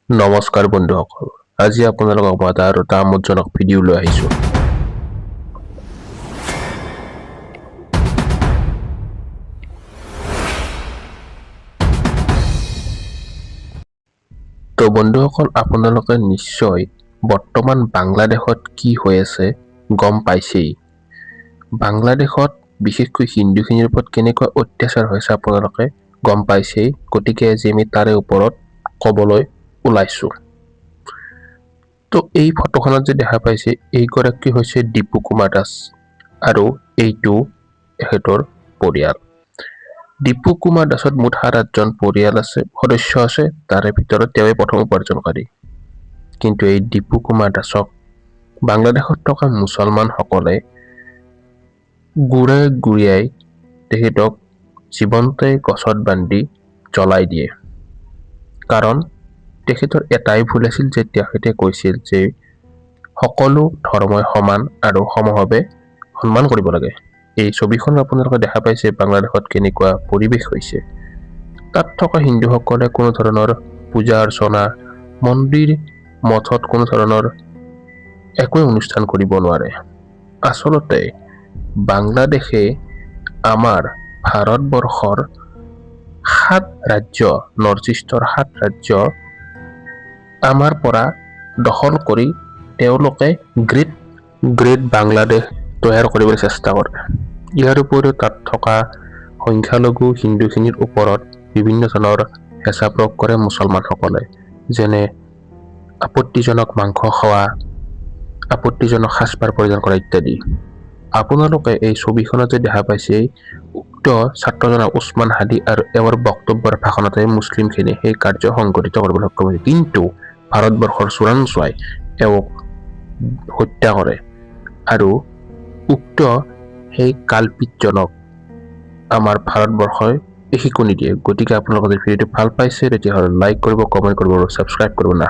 নমস্কাৰ বন্ধুসকল, আজি আপোনালোকক মই এটা আমোদজনক ভিডিঅ' লৈ আহিছোঁ। তো বন্ধুসকল, আপোনালোকে নিশ্চয় বৰ্তমান বাংলাদেশত কি হৈ আছে গম পাইছেই। বাংলাদেশত বিশেষকৈ হিন্দুখিনিৰ ওপৰত কেনেকুৱা অত্যাচাৰ হৈছে আপোনালোকে গম পাইছেই। গতিকে আজি আমি তাৰে ওপৰত ক'বলৈ ওলাইছোঁ। তো এই ফটোখনত যে দেখা পাইছে, এইগৰাকী হৈছে দীপু কুমাৰ দাস আৰু এইটো এখেতৰ পৰিয়াল। দীপু কুমাৰ দাসত মুঠ ৭-৮জন পৰিয়াল আছে, সদস্য আছে। তাৰে ভিতৰত তেওঁৱে প্ৰথম উপাৰ্জনকাৰী। কিন্তু এই দীপু কুমাৰ দাসক বাংলাদেশত থকা মুছলমানসকলে গুৰিয়াই তেখেতক জীৱন্তে গছত বান্ধি জ্বলাই দিয়ে। কাৰণ তেখেতৰ এটাই ভুল আছিল যে তেখেতে কৈছিল যে সকলো ধৰ্মই সমান আৰু সমভাৱে সন্মান কৰিব লাগে। এই ছবিখন আপোনালোকে দেখা পাইছে বাংলাদেশত কেনেকুৱা পৰিৱেশ হৈছে। তাত থকা হিন্দুসকলে কোনো ধৰণৰ পূজা অৰ্চনা, মন্দিৰ মঠত কোনো ধৰণৰ একোৱে অনুষ্ঠান কৰিব নোৱাৰে। আচলতে বাংলাদেশে আমাৰ ভাৰতবৰ্ষৰ ৭ ৰাজ্য, নৰ্থ ইষ্টৰ ৭ ৰাজ্য আমাৰ পৰা দখল কৰি তেওঁলোকে গ্ৰেট বাংলাদেশ তৈয়াৰ কৰিবলৈ চেষ্টা কৰে। ইয়াৰ উপৰিও তাত থকা সংখ্যালঘু হিন্দুখিনিৰ ওপৰত বিভিন্ন ধৰণৰ হেঁচা প্ৰয়োগ কৰে মুছলমানসকলে, যেনে আপত্তিজনক মাংস খোৱা, আপত্তিজনক সাজপাৰ পৰিধান কৰা ইত্যাদি। আপোনালোকে এই ছবিখনত যে দেখা পাইছে, উক্ত ছাত্ৰজন উছমান হাদি আৰু এওঁৰ বক্তব্যৰ ভাষণতে মুছলিমখিনি সেই কাৰ্য সংঘটিত কৰিবলৈ সক্ষম হৈছে। কিন্তু ভাৰতবৰ্ষৰ চোৰাংচোৱাই এওঁক হত্যা কৰে আৰু উক্ত সেই কালপিতজনক আমাৰ ভাৰতবৰ্ষই শিকনি দিয়ে। গতিকে আপোনালোকে যদি ভিডিঅ'টো ভাল পাইছে তেতিয়াহ'লে লাইক কৰিব, কমেণ্ট কৰিব আৰু ছাবস্ক্ৰাইব কৰিব না।